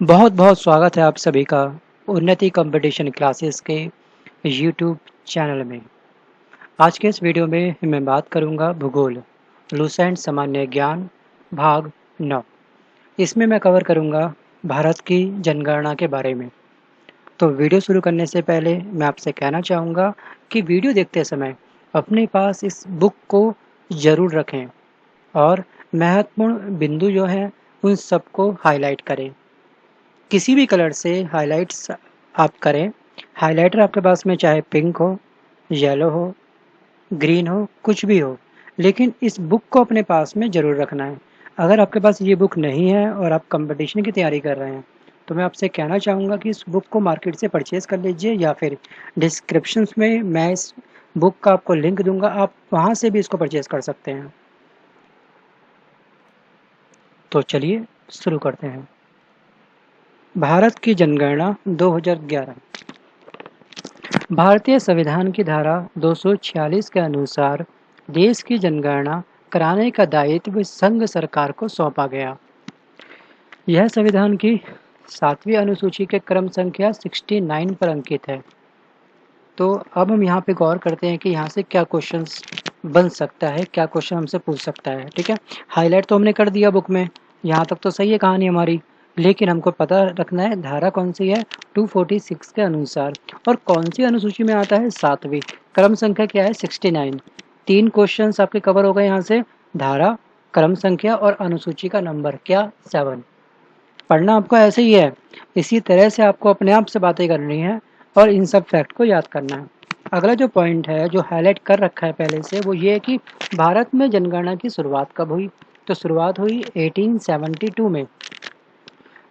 बहुत बहुत स्वागत है आप सभी का उन्नति कंपटीशन क्लासेस के यूट्यूब चैनल में। आज के इस वीडियो में मैं बात करूंगा भूगोल लुसेंट सामान्य ज्ञान भाग 9। इसमें मैं कवर करूंगा भारत की जनगणना के बारे में। तो वीडियो शुरू करने से पहले मैं आपसे कहना चाहूँगा कि वीडियो देखते समय अपने पास इस बुक को ज़रूर रखें और महत्वपूर्ण बिंदु जो हैं उन सबको हाईलाइट करें। किसी भी कलर से हाइलाइट्स आप करें। हाइलाइटर आपके पास में चाहे पिंक हो, येलो हो, ग्रीन हो, कुछ भी हो, लेकिन इस बुक को अपने पास में ज़रूर रखना है। अगर आपके पास ये बुक नहीं है और आप कंपटीशन की तैयारी कर रहे हैं, तो मैं आपसे कहना चाहूँगा कि इस बुक को मार्केट से परचेज़ कर लीजिए या फिर डिस्क्रिप्शंस में मैं इस बुक का आपको लिंक दूँगा, आप वहाँ से भी इसको परचेज़ कर सकते हैं। तो चलिए शुरू करते हैं। भारत की जनगणना 2011। भारतीय संविधान की धारा 246 के अनुसार देश की जनगणना कराने का दायित्व संघ सरकार को सौंपा गया। यह संविधान की 7वीं अनुसूची के क्रम संख्या 69 पर अंकित है। तो अब हम यहाँ पे गौर करते हैं कि यहाँ से क्या क्वेश्चंस बन सकता है, क्या क्वेश्चन हमसे पूछ सकता है। ठीक है, हाईलाइट तो हमने कर दिया बुक में, यहाँ तक तो सही है कहानी हमारी, लेकिन हमको पता रखना है धारा कौन सी है 246 के अनुसार, और कौन सी अनुसूची में आता है 7वीं, क्रम संख्या क्या है 69। 3 क्वेश्चंस आपके कवर हो गए यहाँ से, धारा, क्रम संख्या और अनुसूची का नंबर क्या 7। पढ़ना आपको ऐसे ही है, इसी तरह से आपको अपने आप से बातें करनी है और इन सब फैक्ट को याद करना है। अगला जो पॉइंट है जो हाईलाइट कर रखा है पहले से, वो ये है कि भारत में जनगणना की शुरुआत कब हुई। तो शुरुआत हुई 1872 में।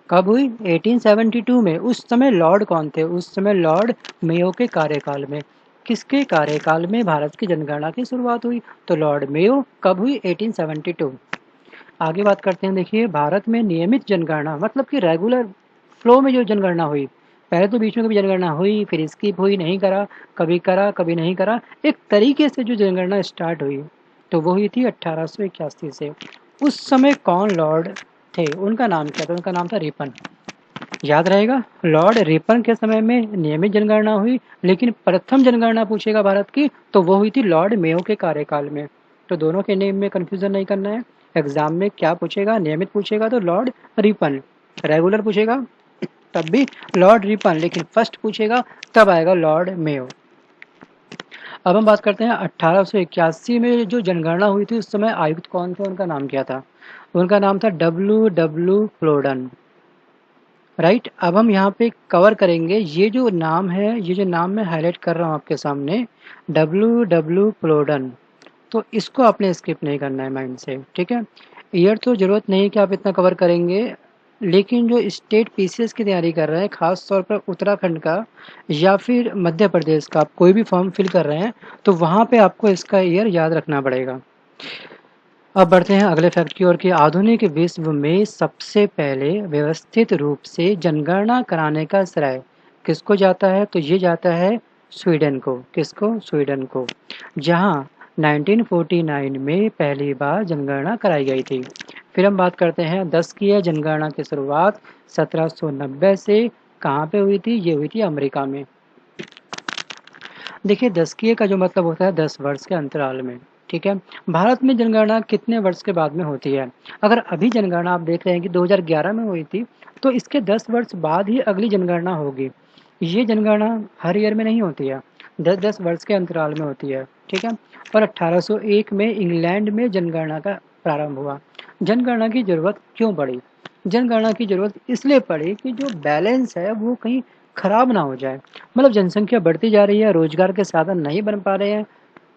कब हुई 1872 में। उस समय लॉर्ड कौन थे, उस समय लॉर्ड मेयो के कार्यकाल में। किसके कार्यकाल में भारत की जनगणना की शुरुआत हुई, तो लॉर्ड मेयो। कब हुई 1872। आगे बात करते हैं। देखिए, भारत में नियमित जनगणना मतलब कि रेगुलर फ्लो में जो जनगणना हुई, पहले तो बीच में कभी जनगणना हुई, फिर स्किप हुई, नहीं करा कभी नहीं करा, एक तरीके से जो जनगणना स्टार्ट हुई तो वो हुई थी 1881 से। उस समय कौन लॉर्ड थे, उनका नाम क्या था, उनका नाम था रिपन। याद रहेगा, लॉर्ड रिपन के समय में नियमित जनगणना हुई, लेकिन प्रथम जनगणना पूछेगा भारत की तो वो हुई थी लॉर्ड मेयो के कार्यकाल में। तो दोनों के नेम में कंफ्यूजन नहीं करना है। एग्जाम में क्या पूछेगा, नियमित पूछेगा तो लॉर्ड रिपन, रेगुलर पूछेगा तब भी लॉर्ड रिपन, लेकिन फर्स्ट पूछेगा तब आएगा लॉर्ड मेयो। अब हम बात करते हैं 1881 में जो जनगणना हुई थी, उस समय आयुक्त कौन थे, उनका नाम क्या था, उनका नाम था W फ्लोडन। राइट, अब हम यहाँ पे कवर करेंगे ये जो नाम है, ये जो नाम मैं हाईलाइट कर रहा हूँ आपके सामने, W फ्लोडन। तो इसको आपने स्किप नहीं करना है माइंड से, ठीक है। ईयर तो ज़रूरत नहीं कि आप इतना कवर करेंगे, लेकिन जो स्टेट पीसीएस की तैयारी कर रहे हैं, खास तौर पर उत्तराखंड का या फिर मध्य प्रदेश का, आप कोई भी फॉर्म फिल कर रहे हैं तो वहाँ पे आपको इसका ईयर याद रखना पड़ेगा। अब बढ़ते हैं अगले फैक्ट की ओर कि आधुनिक विश्व में सबसे पहले व्यवस्थित रूप से जनगणना कराने का श्रेय किसको जाता है, तो ये जाता है स्वीडन को। किसको, स्वीडन को, जहां 1949 में पहली बार जनगणना कराई गई थी। फिर हम बात करते हैं 10 की है जनगणना की शुरुआत 1790 से कहाँ पे हुई थी, ये हुई थी अमेरिका में। देखिए, 10 की का जो मतलब होता है 10 वर्ष के अंतराल में, ठीक है। भारत में जनगणना कितने वर्ष के बाद में होती है, अगर अभी जनगणना आप देख रहे हैं कि 2011 में हुई थी, तो इसके 10 वर्ष बाद ही अगली जनगणना होगी। ये जनगणना हर ईयर में नहीं होती है, 10-10 वर्ष के अंतराल में होती है, ठीक है। और 1801 में इंग्लैंड में जनगणना का प्रारंभ हुआ। जनगणना की जरूरत क्यों पड़ी, जनगणना की जरूरत इसलिए पड़ी कि जो बैलेंस है वो कहीं खराब ना हो जाए। मतलब जनसंख्या बढ़ती जा रही है, रोजगार के साधन नहीं बन पा रहे हैं,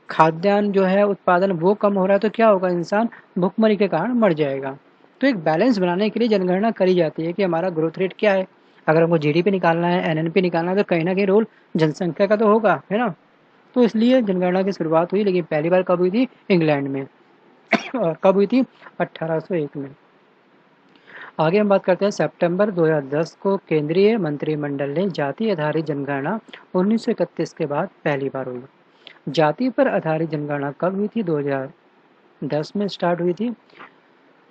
खाद्यान्न जो है उत्पादन वो कम हो रहा है, तो क्या होगा, इंसान भुखमरी के कारण मर जाएगा। तो एक बैलेंस बनाने के लिए जनगणना करी जाती है कि हमारा ग्रोथ रेट क्या है। अगर हमको जीडीपी निकालना है, एनएनपी निकालना है, तो कहीं ना कहीं रोल जनसंख्या का तो होगा, है ना। तो इसलिए जनगणना की शुरुआत हुई, लेकिन पहली बार कब हुई थी, इंग्लैंड में। और कब हुई थी, 1801 में। आगे हम बात करते हैं सितंबर 2010 को केंद्रीय मंत्रिमंडल ने जाति आधारित जनगणना 1931 के बाद पहली बार हुई। जाति पर आधारित जनगणना कब हुई थी, 2010 में स्टार्ट हुई थी।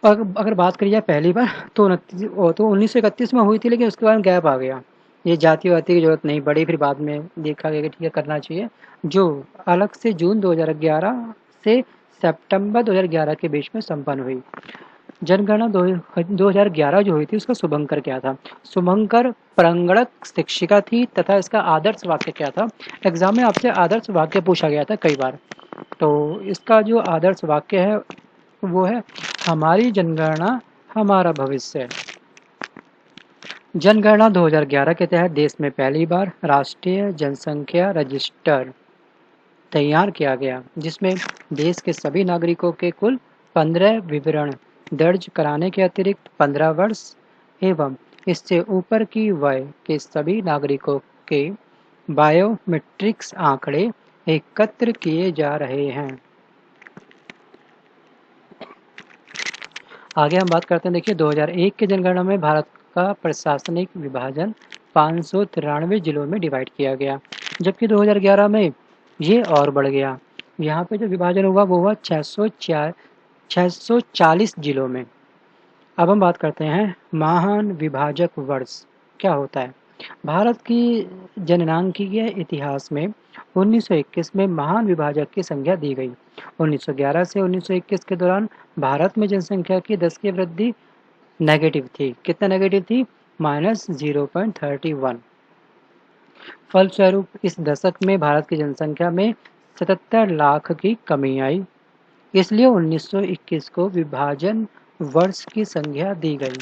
और अगर बात करी जाए पहली बार तो 1931 में हुई थी, लेकिन उसके बाद गैप आ गया। ये जाति-वाति की ज़रूरत नहीं पड़ी, फिर बाद में देखा गया कि ठीक है करना चाहिए। जो अलग से जून 2011 से सितंबर 2011 के बीच में संपन्न हुई। जनगणना 2011 जो हुई थी उसका शुभंकर क्या था? शुभंकर प्रांगणक शिक्षिका थी तथा इसका आदर्श वाक्य क्या था? एग्जाम में आपसे आदर्श वाक्य पूछा गया था कई बार। तो इसका जो आदर्श वाक्य है वो है हमारी जनगणना हमारा भविष्य। जनगणना 2011 के तहत देश में पहली बार राष्ट्रीय जनसंख्या रजिस्टर तैयार किया गया, जिसमें देश के सभी नागरिकों के कुल 15 विवरण दर्ज कराने के अतिरिक्त 15 वर्ष एवं इससे ऊपर की वय के सभी नागरिकों के बायोमेट्रिक्स आंकड़े एकत्र किए जा रहे हैं। आगे हम बात करते हैं, देखिए 2001 की जनगणना में भारत का प्रशासनिक विभाजन 593 जिलों में डिवाइड किया गया, जबकि 2011 में ये और बढ़ गया। यहाँ पे जो विभाजन हुआ वो हुआ 640 जिलों में। अब हम बात करते हैं महान विभाजक वर्ष क्या होता है। भारत की जननांकीय इतिहास में 1921 में महान विभाजक की संज्ञा दी गई। 1911 से 1921 के दौरान भारत में जनसंख्या की 10 की वृद्धि नेगेटिव थी। कितना नेगेटिव थी? -0.31। फलस्वरूप इस दशक में भारत की जनसंख्या में 77 लाख की कमी आई। इसलिए 1921 को विभाजन वर्ष की संज्ञा दी गई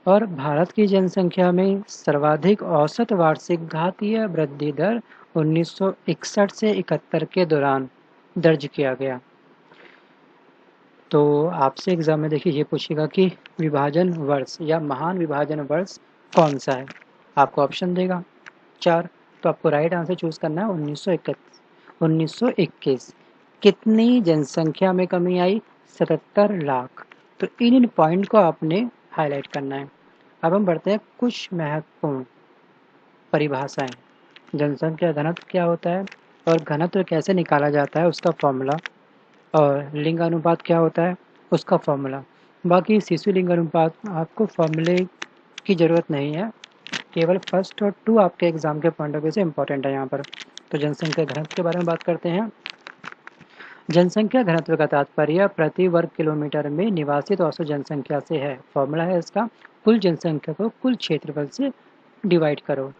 और भारत की जनसंख्या में सर्वाधिक औसत वार्षिक घातीय वृद्धि दर 1961 से 71 के दौरान दर्ज किया गया। तो आपसे एग्जाम में देखिए ये पूछेगा कि विभाजन वर्ष या महान विभाजन वर्ष कौन सा है। आपको ऑप्शन देगा 4, तो आपको राइट आंसर चूज करना है 1921। कितनी जनसंख्या में कमी आई? 77 लाख। तो इन पॉइंट को आपने हाईलाइट करना है। अब हम बढ़ते हैं कुछ महत्वपूर्ण परिभाषाएं। जनसंख्या घनत्व क्या होता है और घनत्व कैसे निकाला जाता है उसका फॉर्मूला, और लिंग अनुपात क्या होता है उसका फॉर्मूला। बाकी शिशु लिंग अनुपात आपको फॉर्मूले की ज़रूरत नहीं है, केवल फर्स्ट और 2 आपके एग्जाम के पॉइंट ऑफ व्यू से इम्पोर्टेंट है यहाँ पर। तो जनसंख्या घनत्व के बारे में बात करते हैं। जनसंख्या घनत्व का तात्पर्य प्रति वर्ग किलोमीटर में निवासित औसत जनसंख्या से है। फॉर्मूला है इसका, कुल जनसंख्या को कुल क्षेत्रफल से डिवाइड करो।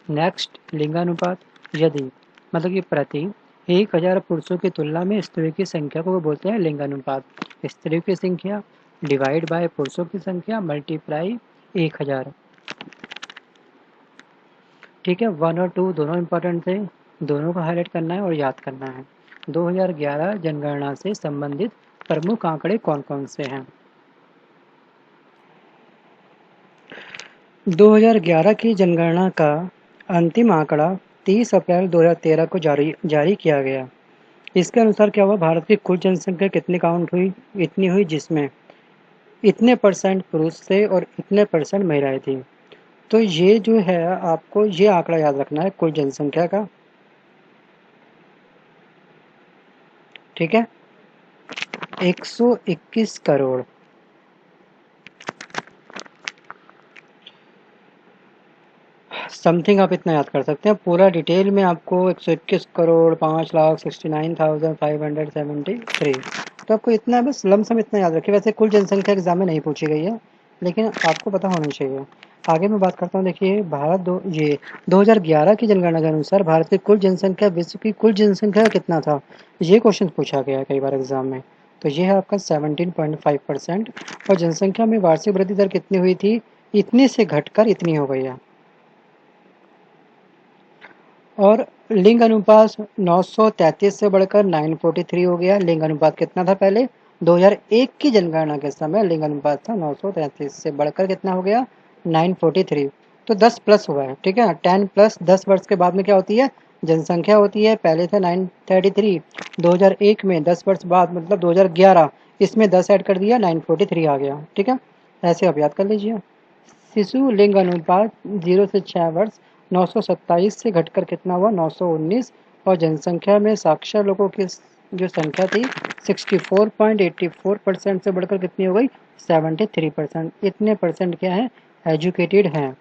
नेक्स्ट लिंगानुपात, यदि मतलब कि प्रति 1000 पुरुषों की तुलना में स्त्रियों की संख्या को बोलते हैं लिंगानुपात। स्त्रियों की संख्या डिवाइड बाय पुरुषों की संख्या मल्टीप्लाई 1000। ठीक है, 1 और 2 दोनों इंपॉर्टेंट थे, दोनों को हाईलाइट करना है और याद करना है। 2011 जनगणना से संबंधित प्रमुख आंकड़े कौन कौन से हैं? 2011 की जनगणना का अंतिम आंकड़ा 30 अप्रैल 2013 को जारी किया गया। इसके अनुसार क्या हुआ, भारत की कुल जनसंख्या कितनी काउंट हुई? इतनी हुई, जिसमें इतने % पुरुष थे और इतने % महिलाएं थी। तो ये जो है आपको ये आंकड़ा याद रखना है कुल जनसंख्या का। ठीक है, 121 करोड़। समथिंग आप इतना याद कर सकते हैं। पूरा डिटेल में आपको 121 करोड़ 5,69,573। तो आपको इतना बस लमसम इतना याद रखिए। वैसे कुल जनसंख्या एग्जाम में नहीं पूछी गई है, लेकिन आपको पता होना चाहिए। आगे मैं बात करता हूँ, देखिए 2011 की जनगणना के अनुसार भारत की कुल जनसंख्या विश्व की कुल जनसंख्या कितना था, ये क्वेश्चन पूछा गया है कई बार एग्जाम में। तो ये है आपका 17.5%। और जनसंख्या में वार्षिक वृद्धि दर कितनी हुई थी? इतने से घटकर इतनी हो गई है। और लिंग अनुपात 933 से बढ़कर 943 हो गया। लिंग अनुपात कितना था पहले? 2001 की जनगणना के समय लिंग अनुपात था 933 से बढ़कर कितना हो गया? 943। तो 10 प्लस हुआ है। ठीक है, 10 प्लस 10 वर्ष के बाद में क्या होती है? जनसंख्या होती है। पहले था 933, 2001 में 10 वर्ष बाद मतलब 2011 इसमें 10 ऐड कर दिया, 943 आ गया। ठीक है, ऐसे आप याद कर लीजिए। शिशु लिंग अनुपात 0 से 6 वर्ष 927 से घटकर कितना हुआ? 919। और जनसंख्या में साक्षर लोगों की जो संख्या थी 64.84% से बढ़कर कितनी हो गई 73%। इतने परसेंट क्या है एजुकेटेड हैं।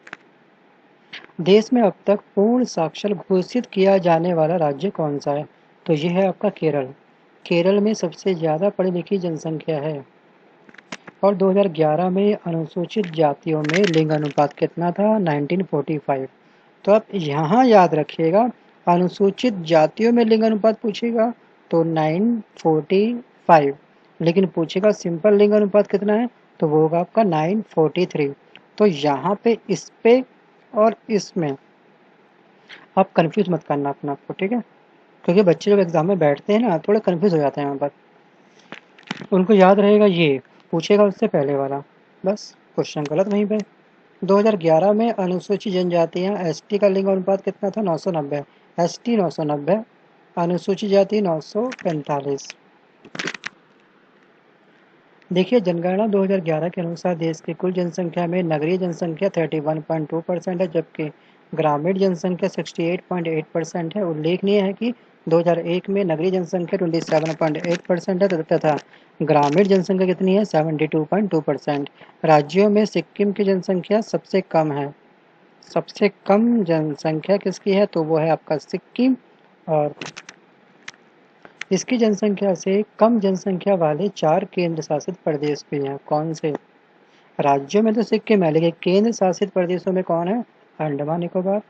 देश में अब तक पूर्ण साक्षर घोषित किया जाने वाला राज्य कौन सा है? तो यह है आपका केरल। केरल में सबसे ज़्यादा पढ़ी लिखी जनसंख्या है। और 2011 में अनुसूचित जातियों में लिंग अनुपात कितना था 1945। तो आप यहाँ याद रखिएगा अनुसूचित जातियों में लिंग अनुपात पूछेगा तो 945, लेकिन पूछेगा सिंपल लिंग अनुपात कितना है तो वो होगा आपका 943। तो यहाँ पे इस पे और इसमें आप कंफ्यूज मत करना अपना आपको, ठीक है? क्योंकि बच्चे जब एग्जाम में बैठते हैं ना थोड़े कंफ्यूज हो जाते हैं यहाँ पर। उनको याद रहेगा ये पूछेगा उससे पहले वाला, बस क्वेश्चन गलत वहीं पे। 2011 में अनुसूचित जनजातियां एसटी का लिंग अनुपात कितना था 990, एसटी 990, अनुसूचित जाति 945। देखिए जनगणना 2011 के अनुसार देश की कुल जनसंख्या में नगरीय जनसंख्या 31.2% है, जबकि ग्रामीण जनसंख्या 68.8% है। उल्लेखनीय है कि 2001 में नगरीय जनसंख्या 27.8% है तथा ग्रामीण जनसंख्या कितनी है 72.2%। राज्यों में सिक्किम की जनसंख्या सबसे कम है। सबसे कम जनसंख्या किसकी है तो वो है आपका सिक्किम। और इसकी जनसंख्या से कम जनसंख्या वाले 4 केंद्र शासित प्रदेश भी हैं। कौन से? राज्यों में तो सिक्किम है, लेकिन केंद्र शासित प्रदेशों में कौन है? अंडमान निकोबार,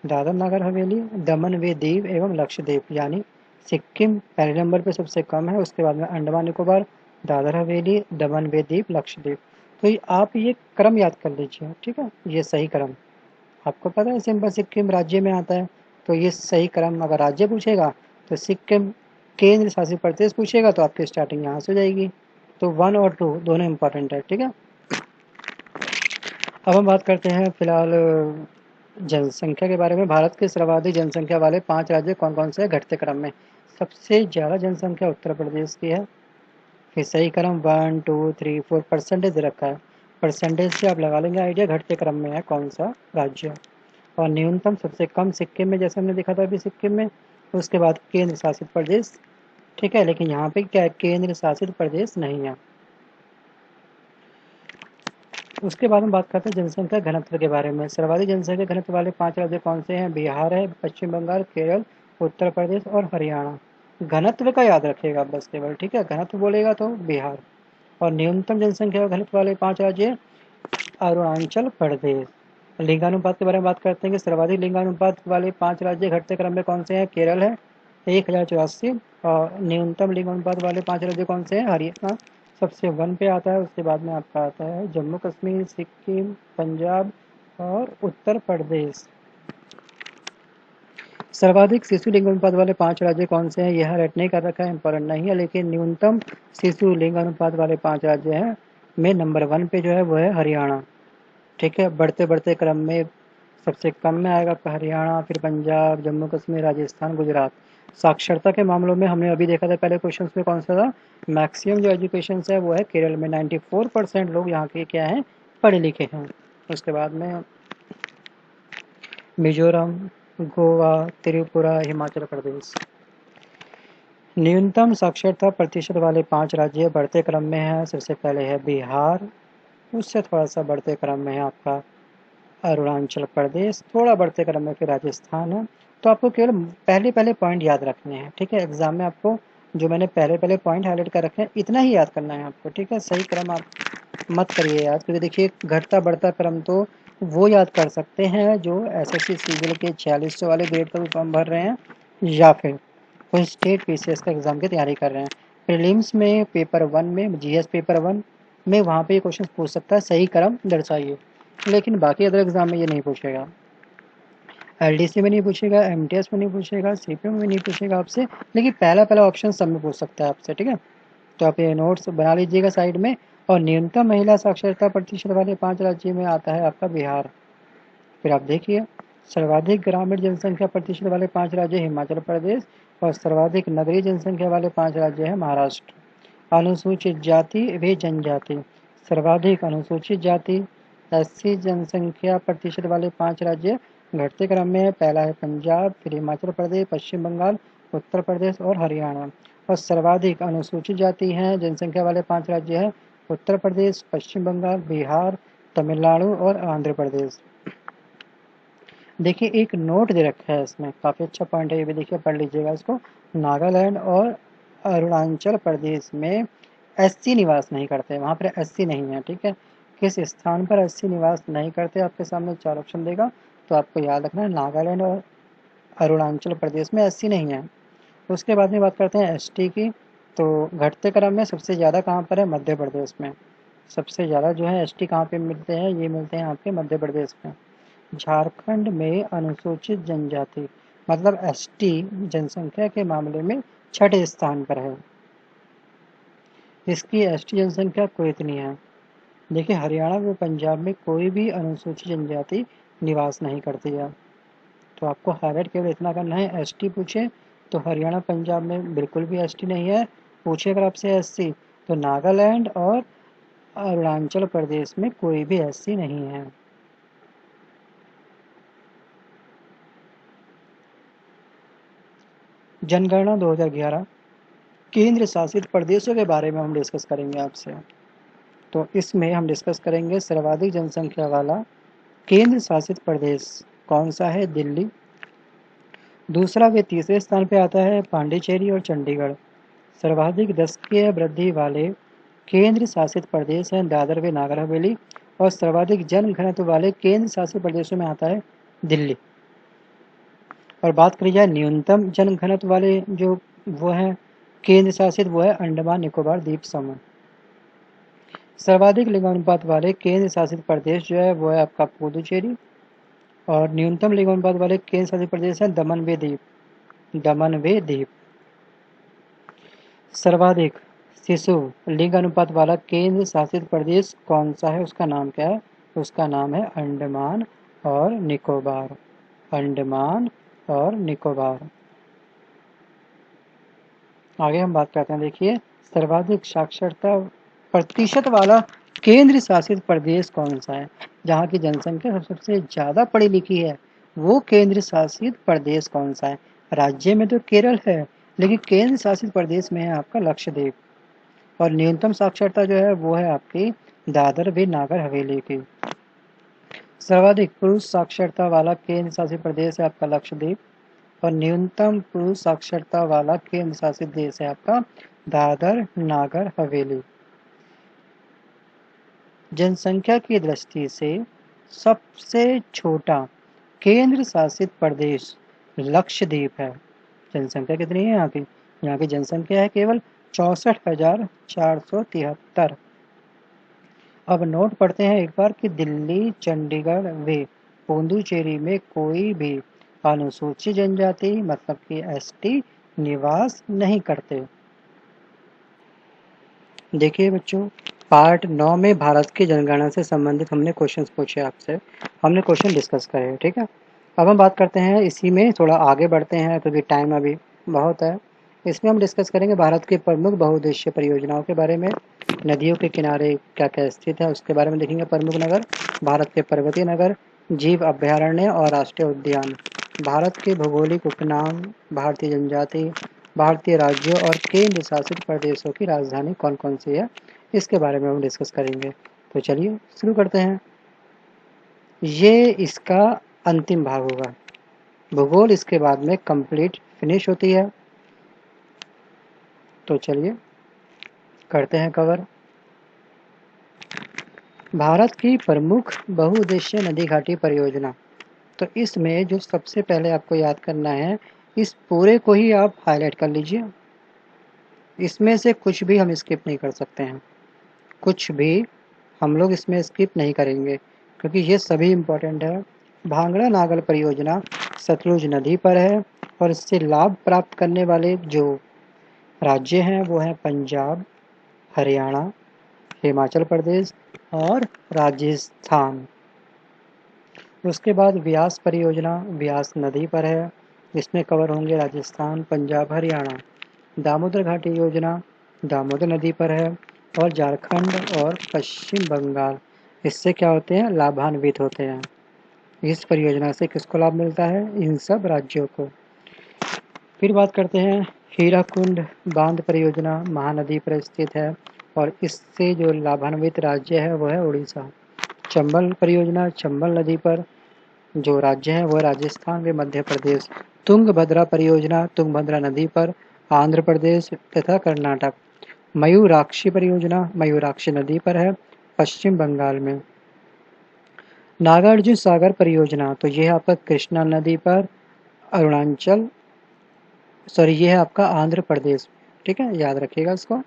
दादर नगर हवेली, दमन व दीव एवं लक्षद्वीप। यानी सिक्किम पहले नंबर पर सबसे कम है, उसके बाद में अंडमान निकोबार, दादर हवेली, दमन व दीव, लक्षद्वीप। तो आप ये क्रम याद कर लीजिए, ठीक है? ये सही क्रम आपको पता है सिंपल सिक्किम राज्य में आता है, तो ये सही क्रम। अगर राज्य पूछेगा तो सिक्किम, केंद्र शासित प्रदेश पूछेगा तो आपकी स्टार्टिंग यहाँ से हो जाएगी। तो 1 और 2 दोनों इंपॉर्टेंट है, ठीक है? अब हम बात करते हैं फिलहाल जनसंख्या के बारे में। भारत के सर्वाधिक जनसंख्या वाले 5 राज्य कौन कौन से हैं घटते क्रम में? सबसे ज़्यादा जनसंख्या उत्तर प्रदेश की है। फिर सही क्रम 1 2 3 4 परसेंटेज रखा है, परसेंटेज से आप लगा लेंगे आइडिया घटते क्रम में है कौन सा राज्य। और न्यूनतम सबसे कम सिक्किम में, जैसे हमने देखा था अभी सिक्किम में। उसके बाद केंद्र शासित प्रदेश, ठीक है? लेकिन यहाँ पे क्या है केंद्र शासित प्रदेश नहीं है। उसके बाद हम बात करते हैं जनसंख्या घनत्व के बारे में। सर्वाधिक जनसंख्या घनत्व वाले 5 राज्य कौन से हैं? बिहार है, पश्चिम बंगाल, केरल, उत्तर प्रदेश और हरियाणा। घनत्व का याद रखिएगा बस केवल, ठीक है? घनत्व बोलेगा तो बिहार। और न्यूनतम जनसंख्या घनत्व वाले 5 राज्य अरुणाचल प्रदेश। लिंगानुपात के बारे में बात करते हैं कि सर्वाधिक लिंगानुपात वाले 5 राज्य घटते क्रम में कौन से हैं? केरल है 1084। और न्यूनतम लिंगानुपात वाले 5 राज्य कौन से हैं? हरियाणा सबसे 1 पे आता है। उसके बाद में आपका आता है जम्मू कश्मीर, सिक्किम, पंजाब और उत्तर प्रदेश। सर्वाधिक शिशु लिंगानुपात वाले 5 राज्य कौन से हैं? यह रटने का रखा है, इंपॉर्टेंट नहीं है, लेकिन न्यूनतम शिशु लिंगानुपात वाले 5 राज्य हैं में नंबर 1 पे जो है वो है हरियाणा, ठीक है? बढ़ते बढ़ते क्रम में सबसे कम में आएगा आपका हरियाणा, फिर पंजाब, जम्मू कश्मीर, राजस्थान, गुजरात। साक्षरता के मामलों में हमने अभी देखा था पहले क्वेश्चन में कौन सा था, मैक्सिमम जो एजुकेशन है वो है केरल में। 94% लोग यहाँ के क्या हैं पढ़े लिखे हैं। उसके बाद में मिजोरम, गोवा, त्रिपुरा, हिमाचल प्रदेश। न्यूनतम साक्षरता प्रतिशत वाले 5 राज्य बढ़ते क्रम में हैं। सबसे पहले है बिहार, उससे थोड़ा सा बढ़ते क्रम में है आपका अरुणाचल प्रदेश, थोड़ा बढ़ते क्रम में फिर राजस्थान है। तो आपको केवल पहले पहले पॉइंट याद रखने हैं, ठीक है? एग्जाम में आपको जो मैंने पहले पहले पॉइंट हाईलाइट कर रखे हैं इतना ही याद करना है आपको, ठीक है? सही क्रम आप मत करिए याद, क्योंकि देखिए घटता बढ़ता क्रम तो वो याद कर सकते हैं जो एसएससी सिविल के 4600 वाले ग्रेड का भी फॉर्म भर रहे हैं या फिर कोई स्टेट पीसीएस का एग्जाम की तैयारी कर रहे हैं। प्रीलिम्स में पेपर 1 में, जीएस पेपर 1 में वहाँ पे ये क्वेश्चन पूछ सकता है सही क्रम दर्शाइए, लेकिन बाकी अदर एग्जाम में ये नहीं पूछेगा। एलडीसी में नहीं पूछेगा, एमटीएस में नहीं पूछेगा, सीपीएम में नहीं पूछेगा आपसे, लेकिन पहला पहला ऑप्शन सब में पूछ सकता है आपसे, ठीक है? तो आप ये नोट्स बना लीजिएगा साइड में। और न्यूनतम महिला साक्षरता प्रतिशत वाले 5 राज्य में आता है आपका बिहार। फिर आप देखिए सर्वाधिक ग्रामीण जनसंख्या प्रतिशत वाले 5 राज्य हिमाचल प्रदेश और सर्वाधिक नगरीय जनसंख्या वाले 5 राज्य हैं महाराष्ट्र। अनुसूचित जाति व जनजाति, सर्वाधिक अनुसूचित जाति एससी जनसंख्या प्रतिशत वाले 5 राज्य घटते क्रम में है। पहला है पंजाब, फिर हिमाचल प्रदेश, पश्चिम बंगाल, उत्तर प्रदेश और हरियाणा। और सर्वाधिक अनुसूचित जाति हैं जनसंख्या वाले 5 राज्य हैं उत्तर प्रदेश, पश्चिम बंगाल, बिहार, तमिलनाडु और आंध्र प्रदेश। देखिए एक नोट दे रखा है इसमें, काफ़ी अच्छा पॉइंट है, ये भी देखिए पढ़ लीजिएगा इसको। नागालैंड और अरुणाचल प्रदेश में एससी निवास नहीं करते, वहाँ पर एससी नहीं है, ठीक है। किस स्थान पर एससी निवास नहीं करते, आपके सामने 4 ऑप्शन देगा, तो आपको याद रखना है नागालैंड और अरुणाचल प्रदेश में एससी नहीं है। उसके बाद में बात करते हैं एसटी की, तो घटते क्रम में सबसे ज़्यादा कहाँ पर है, मध्य प्रदेश में। सबसे ज़्यादा जो है एसटी कहाँ पे मिलते हैं, ये मिलते हैं आपके मध्य प्रदेश में। झारखंड में अनुसूचित जनजाति मतलब एसटी जनसंख्या के मामले में 6ठे स्थान पर है। इसकी एसटी जनसंख्या कोई इतनी है। देखिए हरियाणा व पंजाब में कोई भी अनुसूचित जनजाति निवास नहीं करती है, तो आपको हाईलाइट केवल इतना करना है। एसटी पूछे तो हरियाणा पंजाब में बिल्कुल भी एसटी नहीं है। पूछे अगर आपसे एससी तो नागालैंड और अरुणाचल प्रदेश में कोई भी एससी नहीं है। जनगणना 2011 केंद्र शासित प्रदेशों के बारे में हम डिस्कस करेंगे आपसे। तो इसमें हम डिस्कस करेंगे सर्वाधिक जनसंख्या वाला केंद्र शासित प्रदेश कौन सा है, दिल्ली। दूसरा वे तीसरे स्थान पे आता है पांडिचेरी और चंडीगढ़। सर्वाधिक दशकीय वृद्धि वाले केंद्र शासित प्रदेश हैं दादर व नागर हवेली। और सर्वाधिक जन घनत्व वाले केंद्र शासित प्रदेशों में आता है दिल्ली। और बात करी जाए न्यूनतम जन घनत्व वाले जो वो हैं केंद्र शासित, वो है अंडमान निकोबार द्वीप समूह। सर्वाधिक लिंगानुपात वाले केंद्र शासित प्रदेश जो है वो है आपका पुदुचेरी। और न्यूनतम लिंगानुपात वाले केंद्र शासित प्रदेश है दमन व द्वीप। सर्वाधिक शिशु लिंग अनुपात वाला केंद्र शासित प्रदेश कौन सा है, उसका नाम क्या है, उसका नाम है अंडमान और निकोबार। अंडमान और निकोबार। आगे हम बात करते हैं, देखिए सर्वाधिक साक्षरता प्रतिशत वाला केंद्र शासित प्रदेश कौन सा है, जहाँ की जनसंख्या सबसे ज़्यादा पढ़ी लिखी है, वो केंद्र शासित प्रदेश कौन सा है। राज्य में तो केरल है, लेकिन केंद्र शासित प्रदेश में है आपका लक्षद्वीप। और न्यूनतम साक्षरता जो है वो है आपकी दादर व नागर हवेली की। सर्वाधिक पुरुष साक्षरता वाला केंद्र शासित प्रदेश है आपका लक्षद्वीप। और न्यूनतम पुरुष साक्षरता वाला केंद्र शासित देश है आपका दादर नागर हवेली। जनसंख्या की दृष्टि से सबसे छोटा केंद्र शासित प्रदेश लक्षद्वीप है। जनसंख्या कितनी है यहाँ की जनसंख्या है केवल 64,473। अब नोट पढ़ते हैं एक बार कि दिल्ली, चंडीगढ़ व पुडुचेरी में कोई भी अनुसूचित जनजाति मतलब कि एसटी निवास नहीं करते। देखिए बच्चों पार्ट 9 में भारत की जनगणना से संबंधित हमने क्वेश्चंस पूछे आपसे, हमने क्वेश्चन डिस्कस करे, ठीक है। अब हम बात करते हैं इसी में थोड़ा आगे बढ़ते हैं क्योंकि टाइम अभी बहुत है। इसमें हम डिस्कस करेंगे भारत की प्रमुख बहुउद्देशीय परियोजनाओं के बारे में। नदियों के किनारे क्या क्या स्थित है उसके बारे में देखेंगे। प्रमुख नगर, भारत के पर्वतीय नगर, जीव अभ्यारण्य और राष्ट्रीय उद्यान, भारत के भौगोलिक उपनाम, भारतीय जनजाति, भारतीय राज्यों और केंद्र शासित प्रदेशों की राजधानी कौन कौन सी है, इसके बारे में हम डिस्कस करेंगे। तो चलिए शुरू करते हैं। ये इसका अंतिम भाग होगा। भूगोल इसके बाद में कंप्लीट फिनिश होती है। तो चलिए करते हैं कवर। भारत की प्रमुख बहुउद्देशीय नदी घाटी परियोजना, तो इसमें जो सबसे पहले आपको याद करना है, इस पूरे को ही आप हाईलाइट कर लीजिए। इसमें से कुछ भी हम स्किप नहीं कर सकते हैं, कुछ भी हम लोग इसमें स्किप नहीं करेंगे क्योंकि ये सभी इम्पोर्टेंट है। भांगड़ा नागल परियोजना सतलुज नदी पर है और इससे लाभ प्राप्त करने वाले जो राज्य हैं वो हैं पंजाब, हरियाणा, हिमाचल प्रदेश और राजस्थान। उसके बाद व्यास परियोजना व्यास नदी पर है, इसमें कवर होंगे राजस्थान, पंजाब, हरियाणा। दामोदर घाटी योजना दामोदर नदी पर है और झारखंड और पश्चिम बंगाल इससे क्या होते हैं, लाभान्वित होते हैं। इस परियोजना से किसको लाभ मिलता है, इन सब राज्यों को। फिर बात करते हैं हीराकुंड बांध परियोजना महानदी पर स्थित है और इससे जो लाभान्वित राज्य है वह है उड़ीसा। चंबल परियोजना चंबल नदी पर जो राज्य है वह राजस्थान व मध्य प्रदेश। तुंगभद्रा परियोजना तुंगभद्रा नदी पर आंध्र प्रदेश तथा कर्नाटक। मयूराक्षी परियोजना मयूराक्षी नदी पर है पश्चिम बंगाल में। नागार्जुन सागर परियोजना तो यह आपका कृष्णा नदी पर अरुणाचल ये है आपका आंध्र प्रदेश। ठीक है, याद रखिएगा इसको।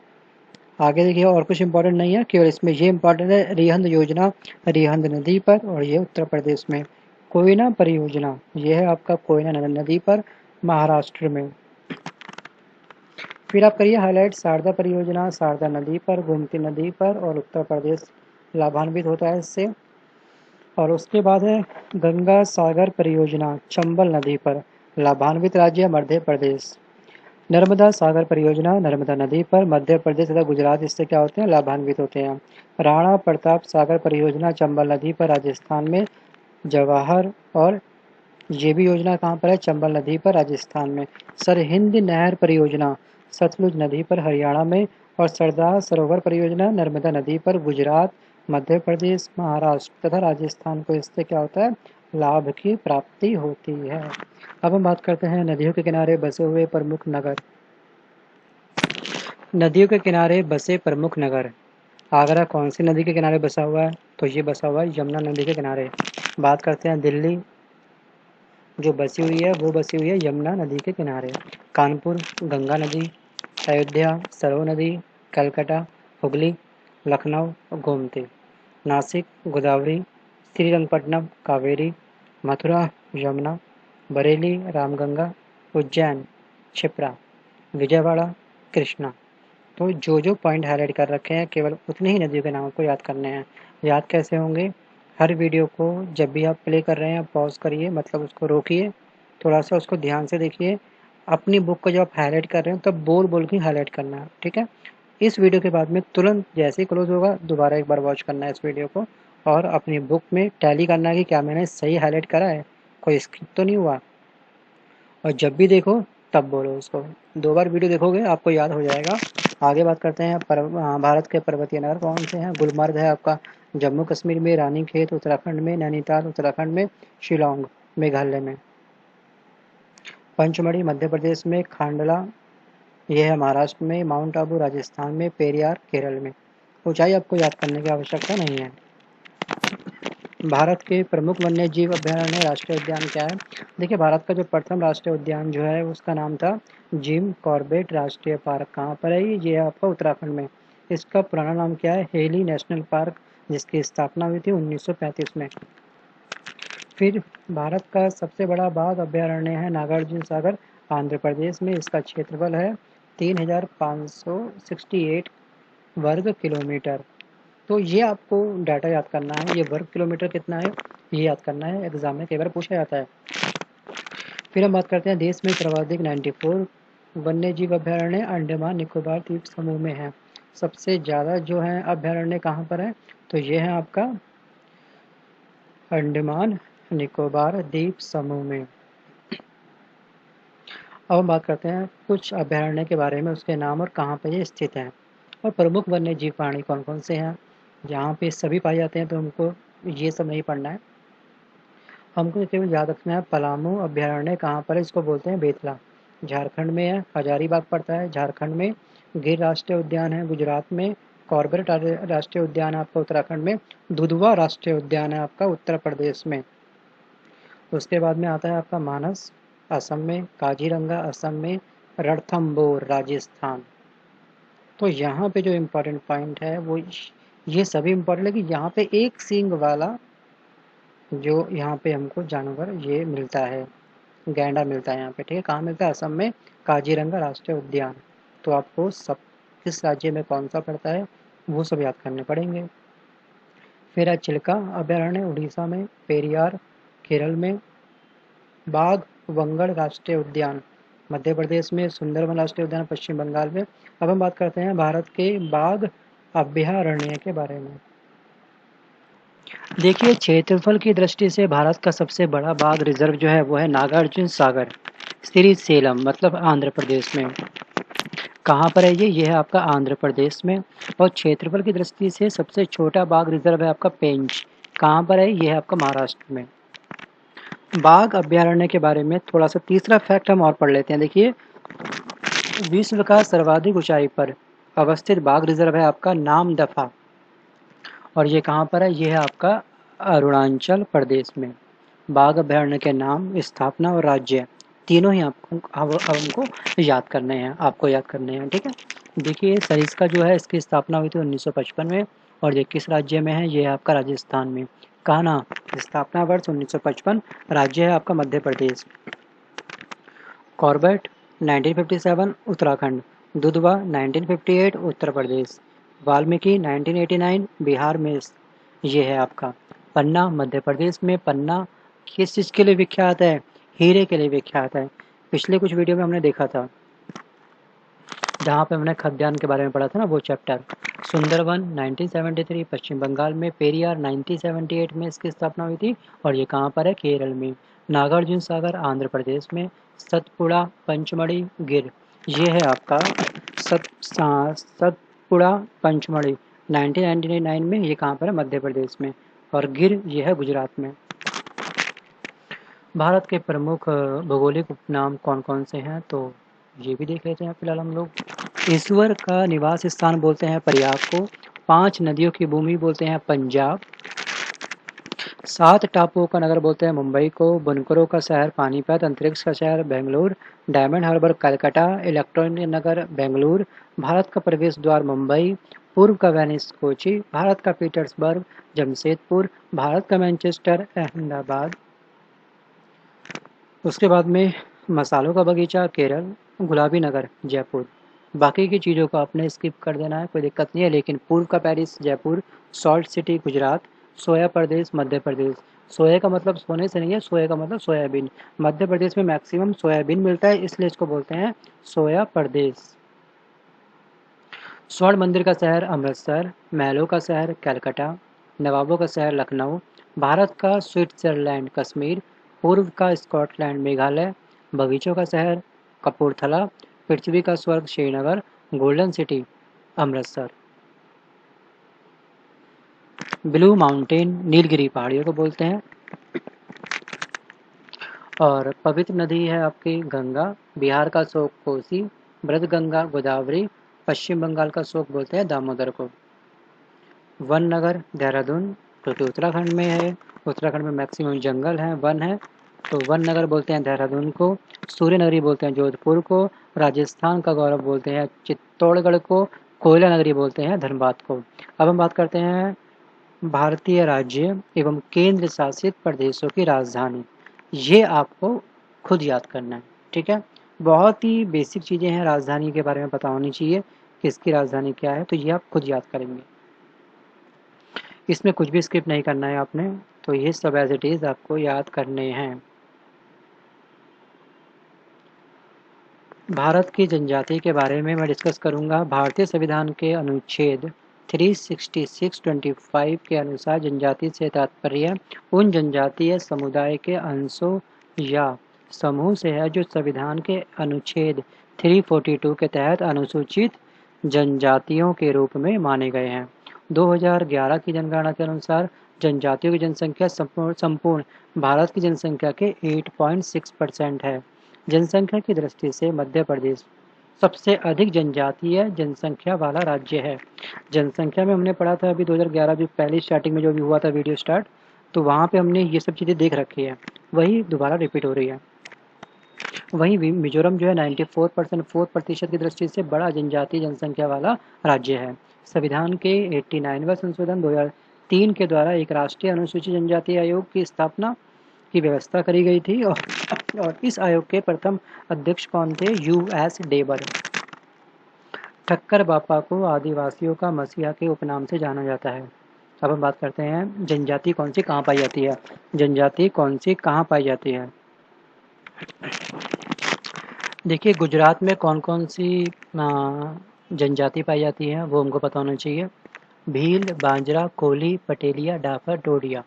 आगे देखिए और कुछ इंपॉर्टेंट नहीं है, केवल इसमें ये इंपॉर्टेंट है रिहंद योजना रिहंद नदी पर और ये उत्तर प्रदेश में। कोयना परियोजना यह है आपका कोयना नदी पर महाराष्ट्र में। फिर आप करिए हाईलाइट शारदा परियोजना शारदा नदी पर गोमती नदी पर और उत्तर प्रदेश लाभान्वित होता है इससे। और उसके बाद है गंगा सागर परियोजना चंबल नदी पर लाभान्वित राज्य मध्य प्रदेश। नर्मदा सागर परियोजना नर्मदा नदी पर मध्य प्रदेश तथा गुजरात इससे क्या होते हैं लाभान्वित होते हैं। राणा प्रताप सागर परियोजना चंबल नदी पर राजस्थान में। जवाहर और ये भी योजना कहाँ पर है चंबल नदी पर राजस्थान में। सरहिंद नहर परियोजना सतलुज नदी पर हरियाणा में। और सरदार सरोवर परियोजना नर्मदा नदी पर गुजरात मध्य प्रदेश महाराष्ट्र तथा राजस्थान को इससे क्या होता है लाभ की प्राप्ति होती है। अब हम बात करते हैं नदियों के किनारे बसे हुए प्रमुख नगर। नदियों के किनारे बसे प्रमुख नगर। आगरा कौन सी नदी के किनारे बसा हुआ है तो ये बसा हुआ है यमुना नदी के किनारे। बात करते हैं दिल्ली जो बसी हुई है वो बसी हुई है यमुना नदी के किनारे। कानपुर गंगा नदी। अयोध्या सरयू नदी। कलकत्ता हुगली। लखनऊ गोमती। नासिक गोदावरी। श्रीरंगपट्टनम कावेरी। मथुरा यमुना। बरेली रामगंगा। उज्जैन क्षिप्रा। विजयवाड़ा कृष्णा। तो जो पॉइंट हाईलाइट कर रखे हैं केवल उतने ही नदियों के नाम को याद करने हैं। याद कैसे होंगे, हर वीडियो को जब भी आप प्ले कर रहे हैं पॉज करिए, मतलब उसको रोकिए, थोड़ा सा उसको ध्यान से देखिए। अपनी बुक को जब आप हाईलाइट कर रहे हो तब बोल बोल के हाईलाइट करना है, ठीक है। इस वीडियो के बाद में तुरंत जैसे ही क्लोज होगा दोबारा एक बार वॉच करना है इस वीडियो को और अपनी बुक में टैली करना है कि क्या मैंने सही हाईलाइट करा है, कोई स्किप तो नहीं हुआ। और जब भी देखो तब बोलो उसको। 2 बार वीडियो देखोगे आपको याद हो जाएगा। आगे बात करते हैं भारत के पर्वतीय नगर कौन से हैं। गुलमर्ग है आपका जम्मू कश्मीर में। रानीखेत उत्तराखंड में। नैनीताल उत्तराखंड में। शिलोंग मेघालय में। पंचमढ़ी मध्य प्रदेश में। खांडला यह है महाराष्ट्र में। माउंट आबू राजस्थान में। पेरियार केरल में। ऊंचाई आपको याद करने की आवश्यकता नहीं है। भारत के प्रमुख वन्य जीव अभयारण्य राष्ट्रीय उद्यान क्या है। देखिए भारत का जो प्रथम राष्ट्रीय उद्यान जो है उसका नाम था जिम कॉर्बेट राष्ट्रीय पार्क। कहाँ पर है ये आपका उत्तराखंड में। इसका पुराना नाम क्या है हेली नेशनल पार्क, जिसकी स्थापना हुई थी 1935 में। फिर भारत का सबसे बड़ा बाघ अभयारण्य है नागार्जुन सागर आंध्र प्रदेश में। इसका क्षेत्रफल है 3568 वर्ग किलोमीटर। तो ये आपको डाटा याद करना है, ये वर्ग किलोमीटर कितना है ये याद करना है, एग्जाम में कई बार पूछा जाता है। फिर हम बात करते हैं देश में सर्वाधिक 94 वन्य जीव अभयारण्य अंडमान निकोबार द्वीप समूह में है। सबसे ज़्यादा जो है अभयारण्य कहाँ पर है तो ये है आपका अंडमान निकोबार द्वीप समूह में। अब हम बात करते हैं कुछ अभयारण्य के बारे में, उसके नाम और कहाँ पर ये स्थित है और प्रमुख वन्य जीव प्राणी कौन कौन से हैं। जहाँ पे सभी पाए जाते हैं तो हमको ये सब नहीं पढ़ना है, हमको केवल याद रखना है पलामू अभयारण्य कहाँ पर है, इसको बोलते हैं बेतला, झारखंड में है। हजारीबाग पड़ता है झारखंड में। गिर राष्ट्रीय उद्यान है गुजरात में। कॉर्बेट राष्ट्रीय उद्यान है आपका उत्तराखंड में। दुधवा राष्ट्रीय उद्यान है आपका उत्तर प्रदेश में। उसके बाद में आता है आपका मानस असम में। काजीरंगा असम में। रणथंबोर राजस्थान। तो यहाँ पे जो इम्पोर्टेंट पॉइंट है वो ये सभी इम्पोर्टेंट है कि यहाँ पे एक सींग वाला जो यहाँ पे हमको जानवर ये मिलता है, गैंडा मिलता है यहाँ पे, ठीक है। कहाँ मिलता है असम में काजीरंगा राष्ट्रीय उद्यान। तो आपको सब किस राज्य में कौन सा पड़ता है वो सब याद करने पड़ेंगे। फिर है चिल्का अभयारण्य उड़ीसा में। पेरियार केरल में। बाघ वंगड़ राष्ट्रीय उद्यान मध्य प्रदेश में। सुंदरवन राष्ट्रीय उद्यान पश्चिम बंगाल में। अब हम बात करते हैं भारत के बाघ अभयारण्य के बारे में। देखिए क्षेत्रफल की दृष्टि से भारत का सबसे बड़ा बाघ रिजर्व जो है वो है नागार्जुन सागर। श्रीशैलम मतलब आंध्र प्रदेश में। कहाँ पर है ये है आपका आंध्र प्रदेश में। और क्षेत्रफल की दृष्टि से सबसे छोटा बाघ रिजर्व है आपका पेंच। कहाँ पर है ये है आपका महाराष्ट्र में। बाघ अभ्यारण्य के बारे में थोड़ा सा तीसरा फैक्ट हम और पढ़ लेते हैं। देखिए, विश्व का सर्वाधिक ऊंचाई पर अवस्थित बाघ रिजर्व है आपका नामदफा। और ये कहाँ पर है, ये है आपका अरुणाचल प्रदेश में। बाघ अभ्यारण्य के नाम, स्थापना और राज्य तीनों ही हमको याद करने हैं, आपको याद करने हैं, ठीक है। देखिए, सरिस्का जो है इसकी स्थापना हुई थी 1955 में। और ये किस राज्य में है, ये है आपका राजस्थान में। कान्हा, स्थापना वर्ष 1955, राज्य है आपका मध्य प्रदेश। कॉर्बेट 1957 उत्तराखंड। दुधवा 1958 उत्तर प्रदेश। वाल्मीकि 1989 बिहार में। ये है आपका पन्ना मध्य प्रदेश में। पन्ना किस चीज़ के लिए विख्यात है, हीरे के लिए विख्यात है। पिछले कुछ वीडियो में हमने देखा था, जहाँ पे हमने खाद्यान्न के बारे में पढ़ा था ना, वो चैप्टर। सुंदरवन 1973 पश्चिम बंगाल में। पेरियार 1978 में इसकी स्थापना हुई थी। और ये कहाँ पर है, केरल में। नागार्जुन सागर आंध्र प्रदेश में। सतपुड़ा पंचमढ़ी गिर, ये है आपका सतपुड़ा पंचमढ़ी 1999 में। ये कहाँ पर है, मध्य प्रदेश में। और गिर ये है गुजरात में। भारत के प्रमुख भौगोलिक उपनाम कौन कौन से हैं, तो ये भी देख लेते हैं फिलहाल हम लोग। ईश्वर का निवास स्थान बोलते हैं प्रयाग को। 5 नदियों की भूमि बोलते हैं पंजाब। 7 टापुओं का नगर बोलते हैं मुंबई को। बुनकरों का शहर पानीपत। अंतरिक्ष का शहर Bengaluru. Diamond Harbour Calcutta. Electronic नगर बेंगलुरु। भारत का प्रवेश द्वार मुंबई। पूर्व का वेनिस कोची। भारत का पीटर्सबर्ग जमशेदपुर। भारत का मैनचेस्टर अहमदाबाद। उसके बाद में मसालों का बगीचा केरल। गुलाबी नगर जयपुर। बाकी की चीज़ों को आपने स्किप कर देना है, कोई दिक्कत नहीं है। लेकिन पूर्व का Paris Jaipur. Salt city Gujarat. Soya प्रदेश मध्य प्रदेश। सोया का मतलब सोने से नहीं है, सोया का मतलब सोयाबीन। मध्य प्रदेश में मैक्सिमम सोयाबीन मिलता है, इसलिए इसको बोलते हैं सोया प्रदेश। स्वर्ण मंदिर का शहर अमृतसर। महलों का शहर कलकत्ता। नवाबों का शहर लखनऊ। भारत का स्विट्जरलैंड कश्मीर। पूर्व का स्कॉटलैंड मेघालय। बगीचों का शहर कपूरथला। पृथ्वी का स्वर्ग Srinagar. Golden city Amritsar. Blue mountain Nilgiri पहाड़ियों को बोलते हैं। और पवित्र नदी है आपकी गंगा। बिहार का शोक कोसी। ब्रज गंगा गोदावरी। पश्चिम बंगाल का शोक बोलते हैं दामोदर को। वन नगर देहरादून, क्योंकि उत्तराखंड में है। उत्तराखंड में मैक्सिमम जंगल हैं, वन है, तो वन नगर बोलते हैं देहरादून को। सूर्य नगरी बोलते हैं जोधपुर को। राजस्थान का गौरव बोलते हैं चित्तौड़गढ़ को। कोयला नगरी बोलते हैं धनबाद को। अब हम बात करते हैं भारतीय राज्य एवं केंद्र शासित प्रदेशों की राजधानी। ये आपको खुद याद करना है, ठीक है। बहुत ही बेसिक चीज़ें हैं, राजधानी के बारे में पता होनी चाहिए, किसकी राजधानी क्या है, तो ये आप खुद याद करेंगे। इसमें कुछ भी स्किप नहीं करना है आपने, तो ये सब एज इट इज़ आपको याद करने हैं। भारत की जनजाति के बारे में मैं डिस्कस करूंगा। भारतीय संविधान के अनुच्छेद 366(25) के अनुसार जनजाति से तात्पर्य उन जनजातीय समुदाय के अंशों या समूह से है जो संविधान के अनुच्छेद 342 के तहत अनुसूचित जनजातियों के रूप में माने गए हैं। 2011 की जनगणना के अनुसार जनजातियों की जनसंख्या संपूर्ण भारत की जनसंख्या के 8.6% है। जनसंख्या की दृष्टि से मध्य प्रदेश सबसे अधिक जनजातीय जनसंख्या वाला राज्य है। जनसंख्या में हमने पढ़ा था अभी 2011 जो पहली स्टार्टिंग में जो भी हुआ था वीडियो स्टार्ट, तो वहाँ पे हमने ये सब चीज़ें देख रखी है, वही दोबारा रिपीट हो रही है। वहीं मिजोरम जो है 4% की दृष्टि से बड़ा जनजातीय जनसंख्या वाला राज्य है। संविधान के 89वां संशोधन 2003 के द्वारा एक राष्ट्रीय अनुसूचित जनजाति आयोग की स्थापना की व्यवस्था करी गई थी। और इस आयोग के प्रथम अध्यक्ष कौन थे, US डेबर। ठक्कर बापा को आदिवासियों का मसीहा के उपनाम से जाना जाता है। अब हम बात करते हैं जनजाति कौन सी कहाँ पाई जाती है। जनजाति कौन सी कहाँ पाई जाती है। देखिए, गुजरात में कौन कौन सी जनजाति पाई जाती है वो हमको पता होना चाहिए। भील, बांजरा, कोली, पटेलिया, डाफर, डोडिया।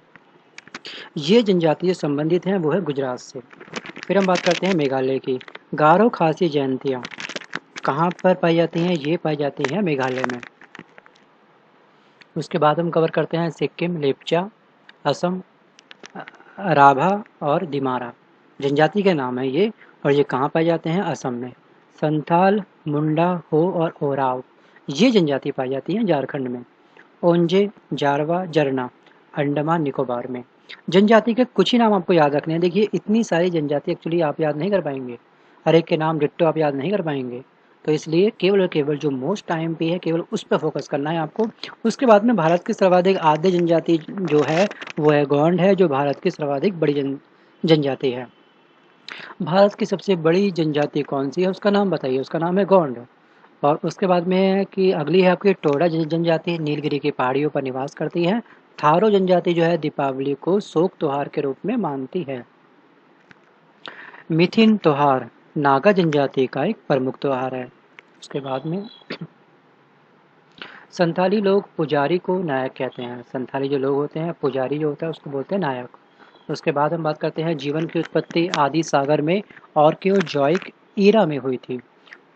ये जनजाति जो संबंधित हैं वो है गुजरात से। फिर हम बात करते हैं मेघालय की। गारो खासी जयंतियाँ कहाँ पर पाई जाती हैं? ये पाई जाती हैं मेघालय में। उसके बाद हम कवर करते हैं सिक्किम, लेप्चा, असम, राभा और दिमारा जनजाति के नाम है ये, और ये कहाँ पाए जाते हैं? असम में। संथाल, मुंडा, हो और ओराव ये जनजाति पाई जाती हैं झारखंड में। ओंजे, जारवा, जरना अंडमान निकोबार में। जनजाति के कुछ ही नाम आपको याद रखने हैं। देखिए इतनी सारी जनजाति एक्चुअली आप याद नहीं कर पाएंगे, हर एक के नाम डिट्टो आप याद नहीं कर पाएंगे, तो इसलिए केवल और केवल जो मोस्ट टाइम पे है केवल उस पर फोकस करना है आपको। उसके बाद में भारत की सर्वाधिक आद्य जनजाति जो है वो है गोंड है, जो भारत की सर्वाधिक बड़ी जनजाति है। भारत की सबसे बड़ी जनजाति कौन सी है उसका नाम बताइए? उसका नाम है गोंड। और उसके बाद में है कि अगली है आपकी टोडा जनजाति, नीलगिरी की पहाड़ियों पर निवास करती है। थारो जनजाति जो है दीपावली को शोक त्योहार के रूप में मानती है। मिथिन त्योहार नागा जनजाति का एक प्रमुख त्योहार है। उसके बाद में संथाली लोग पुजारी को नायक कहते हैं। संथाली जो लोग होते हैं, पुजारी जो होता है उसको बोलते हैं नायक। उसके बाद हम बात करते हैं जीवन की उत्पत्ति आदि सागर में आर्कियोजॉइक ईरा में हुई थी।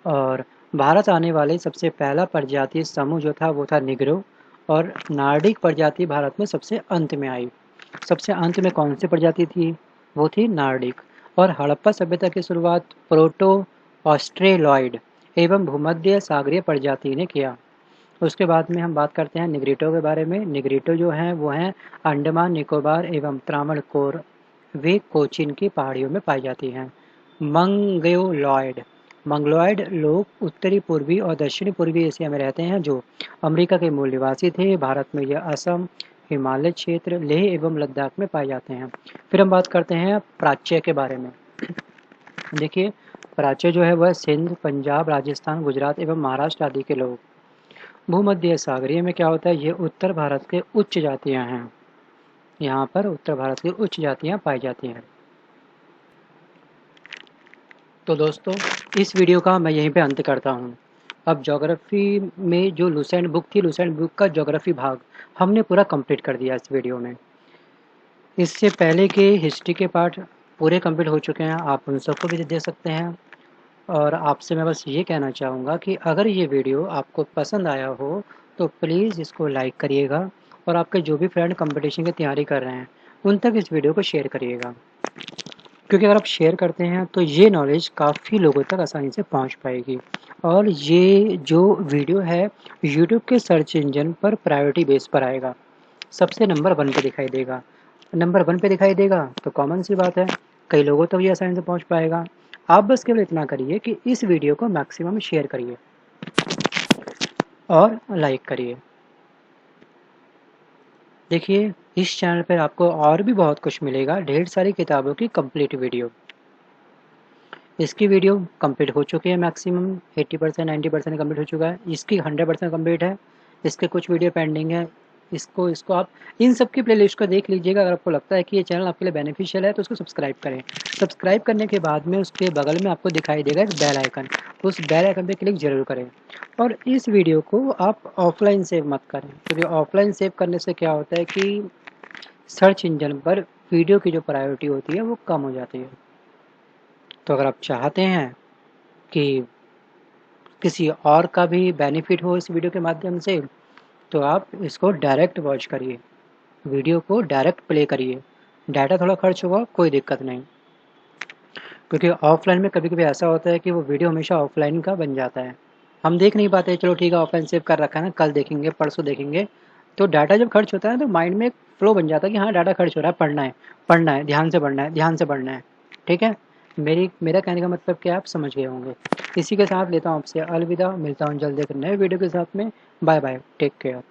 और भारत आने वाले सबसे पहला प्रजातीय समूह जो था वो था निग्रो, और नार्डिक प्रजाति भारत में सबसे अंत में आई। सबसे अंत में कौन सी प्रजाति थी? वो थी नार्डिक। और हड़प्पा सभ्यता की शुरुआत प्रोटो ऑस्ट्रेलॉइड एवं भूमध्य सागरीय प्रजाति ने किया। उसके बाद में हम बात करते हैं निग्रिटो के बारे में। निग्रिटो जो हैं वो हैं अंडमान निकोबार एवं त्रावणकोर, वे कोचीन की पहाड़ियों में पाई जाती हैं। मंगोलॉयड मंगोलॉयड लोग उत्तरी पूर्वी और दक्षिणी पूर्वी एशिया में रहते हैं, जो अमेरिका के मूल निवासी थे। भारत में यह असम, हिमालय क्षेत्र, लेह एवं लद्दाख में पाए जाते हैं। फिर हम बात करते हैं प्राच्य के बारे में। देखिए प्राच्य जो है वह सिंध, पंजाब, राजस्थान, गुजरात एवं महाराष्ट्र आदि के लोग। भूमध्य सागरीय में क्या होता है? ये उत्तर भारत के उच्च जातियां हैं। यहाँ पर उत्तर भारत की उच्च जातियां पाई जाती हैं। तो दोस्तों इस वीडियो का मैं यहीं पे अंत करता हूँ। अब ज्योग्राफी में जो लुसेंट बुक थी, लुसेंट बुक का ज्योग्राफी भाग हमने पूरा कंप्लीट कर दिया इस वीडियो में। इससे पहले के हिस्ट्री के पार्ट पूरे कंप्लीट हो चुके हैं, आप उन सबको भी देख सकते हैं। और आपसे मैं बस ये कहना चाहूँगा कि अगर ये वीडियो आपको पसंद आया हो तो प्लीज़ इसको लाइक करिएगा, और आपके जो भी फ्रेंड कंपटीशन की तैयारी कर रहे हैं उन तक इस वीडियो को शेयर करिएगा, क्योंकि अगर आप शेयर करते हैं तो ये नॉलेज काफ़ी लोगों तक आसानी से पहुंच पाएगी। और ये जो वीडियो है यूट्यूब के सर्च इंजन पर प्रायोरिटी बेस पर आएगा, सबसे नंबर 1 पे दिखाई देगा। नंबर 1 पे दिखाई देगा तो कॉमन सी बात है कई लोगों तक ये आसानी से पहुंच पाएगा। आप बस केवल इतना करिए कि इस वीडियो को मैक्सिमम शेयर करिए और लाइक करिए। देखिए इस चैनल पर आपको और भी बहुत कुछ मिलेगा, ढेर सारी किताबों की कंप्लीट वीडियो। इसकी वीडियो कंप्लीट हो चुकी है, मैक्सिमम 80% 90% कंप्लीट हो चुका है। इसकी 100% कंप्लीट है, इसके कुछ वीडियो पेंडिंग है। इसको आप इन सब की प्लेलिस्ट को देख लीजिएगा। अगर आपको लगता है कि ये चैनल आपके लिए बेनिफिशियल है तो उसको सब्सक्राइब करें। सब्सक्राइब करने के बाद में उसके बगल में आपको दिखाई देगा एक बेल आइकन, उस बेल आइकन पे क्लिक जरूर करें। और इस वीडियो को आप ऑफलाइन सेव मत करें, क्योंकि ऑफलाइन सेव करने से क्या होता है कि सर्च इंजन पर वीडियो की जो प्रायोरिटी होती है वो कम हो जाती है। तो अगर आप चाहते हैं कि किसी और का भी बेनिफिट हो इस वीडियो के माध्यम से, तो आप इसको डायरेक्ट वॉच करिए, वीडियो को डायरेक्ट प्ले करिए। डाटा थोड़ा खर्च होगा, कोई दिक्कत नहीं, क्योंकि ऑफलाइन में कभी कभी ऐसा होता है कि वो वीडियो हमेशा ऑफलाइन का बन जाता है, हम देख नहीं पाते। चलो ठीक है ऑफलाइन सेव कर रखा है ना, कल देखेंगे परसों देखेंगे। तो डाटा जब खर्च होता है तो माइंड में एक फ्लो बन जाता है कि हाँ डाटा खर्च हो रहा है, पढ़ना है, ध्यान से पढ़ना है, ध्यान से पढ़ना है। ठीक है, मेरा कहने का मतलब क्या आप समझ गए होंगे। इसी के साथ लेता हूँ आपसे अलविदा, मिलता हूँ जल्दी एक नए वीडियो के साथ में। Bye bye, take care.